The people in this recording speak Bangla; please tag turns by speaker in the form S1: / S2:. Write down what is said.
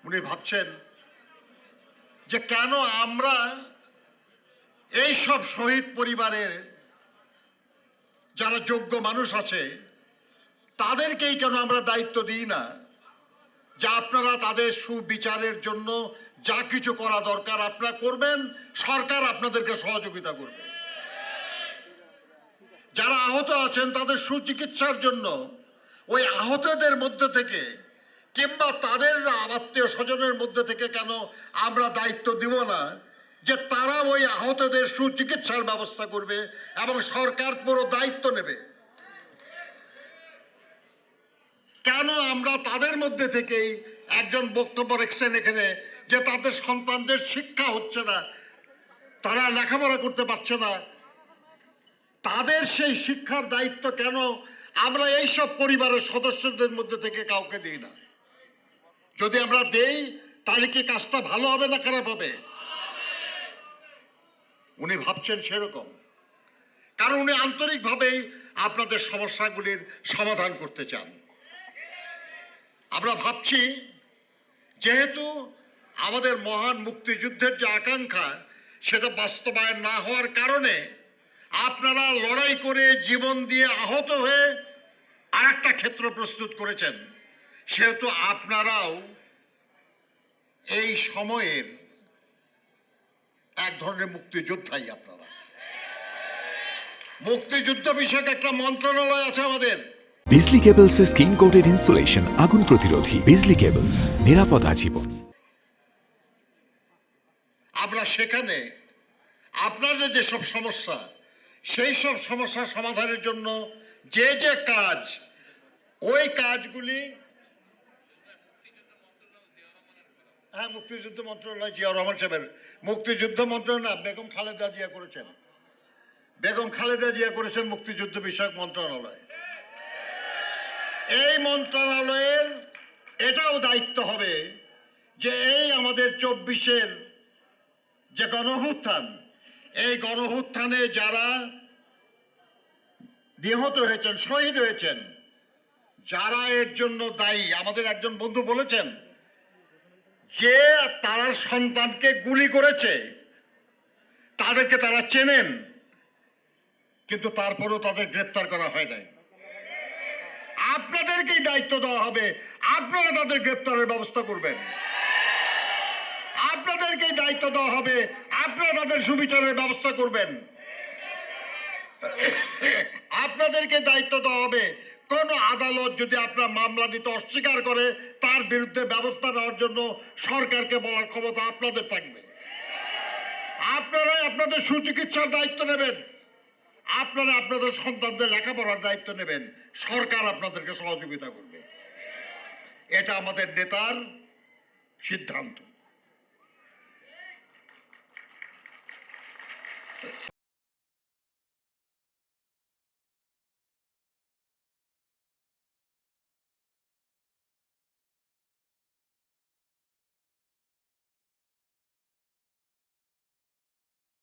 S1: উনি ভাবছেন যে কেন আমরা এই সব শহীদ পরিবারের যারা যোগ্য মানুষ আছে তাদেরকেই কেন আমরা দায়িত্ব দিই না যে আপনারা তাদের সুবিচারের জন্য যা কিছু করা দরকার আপনারা করবেন, সরকার আপনাদেরকে সহযোগিতা করবে। যারা আহত আছেন তাদের সুচিকিৎসার জন্য ওই আহতদের মধ্যে থেকে কিংবা তাদের আত্মীয় স্বজনের মধ্যে থেকে কেন আমরা দায়িত্ব দিব না যে তারা ওই আহতদের সুচিকিৎসার ব্যবস্থা করবে এবং সরকার পুরো দায়িত্ব নেবে? কেন আমরা তাদের মধ্যে থেকেই একজন বক্তব্য রেখেছেন এখানে যে তাদের সন্তানদের শিক্ষা হচ্ছে না, তারা লেখাপড়া করতে পারছে না, তাদের সেই শিক্ষার দায়িত্ব কেন আমরা এইসব পরিবারের সদস্যদের মধ্যে থেকে কাউকে দিই না? যদি আমরা দেই তাহলে কি কাজটা ভালো হবে না খারাপ হবে? উনি ভাবছেন সেরকম, কারণ উনি আন্তরিকভাবেই আপনাদের সমস্যাগুলির সমাধান করতে চান। আমরা ভাবছি যেহেতু আমাদের মহান মুক্তিযুদ্ধের যে আকাঙ্ক্ষা সেটা বাস্তবায়ন না হওয়ার কারণে আপনারা লড়াই করে জীবন দিয়ে আহত হয়ে আরেকটা ক্ষেত্র প্রস্তুত করেছেন, সেহেতু আপনারাও এই সময়ের এক ধরনের মুক্তিযোদ্ধাই। আপনারা মুক্তিযুদ্ধ বিষয়ক একটা মন্ত্রণালয় আছে আমাদের।
S2: বিজলি কেবলসের স্কিন কোটেড ইনসুলেশন আগুন প্রতিরোধী। বিজলি কেবলস, নিরাপদ আজীবন।
S1: আমরা সেখানে আপনাদের যেসব সমস্যা সেই সব সমস্যা সমাধানের জন্য যে যে কাজ, ওই কাজগুলি মুক্তিযুদ্ধ মন্ত্রণালয় জিয়া রহমান সাহেবের মুক্তিযুদ্ধ মন্ত্রণালয় বেগম খালেদা জিয়া করেছেন। বেগম খালেদা জিয়া করেছেন মুক্তিযুদ্ধ বিষয়ক মন্ত্রণালয়। এই মন্ত্রণালয়ের এটাও দায়িত্ব হবে যে এই আমাদের 24-এর যে গণঅভ্যুত্থান, এই গণঅভ্যুত্থানে যারা নিহত হয়েছেন, শহীদ হয়েছেন, যারা এর জন্য দায়ী, আমাদের একজন বন্ধু বলেছেন যে তার সন্তানকে গুলি করেছে, তাদেরকে তারা চেনেন, কিন্তু তারপরেও তাদের গ্রেপ্তার করা হয় নাই। আপনাদেরকেই দায়িত্ব দেওয়া হবে, আপনারা তাদের গ্রেপ্তারের ব্যবস্থা করবেন। আপনাদেরকেই দায়িত্ব দেওয়া হবে, আপনারা তাদের সুবিচারের ব্যবস্থা করবেন। আপনাদেরকে দায়িত্ব দেওয়া হবে, কোন আদালত যদি আপনার মামলা নিতে অস্বীকার করে তার বিরুদ্ধে ব্যবস্থা নেওয়ার জন্য সরকারকে বলার ক্ষমতা আপনাদের থাকবে। আপনারাই আপনাদের সুচিকিৎসার দায়িত্ব নেবেন, আপনারা আপনাদের সন্তানদের লেখাপড়ার দায়িত্ব নেবেন, সরকার আপনাদেরকে সহযোগিতা করবে। এটা আমাদের নেতার সিদ্ধান্ত।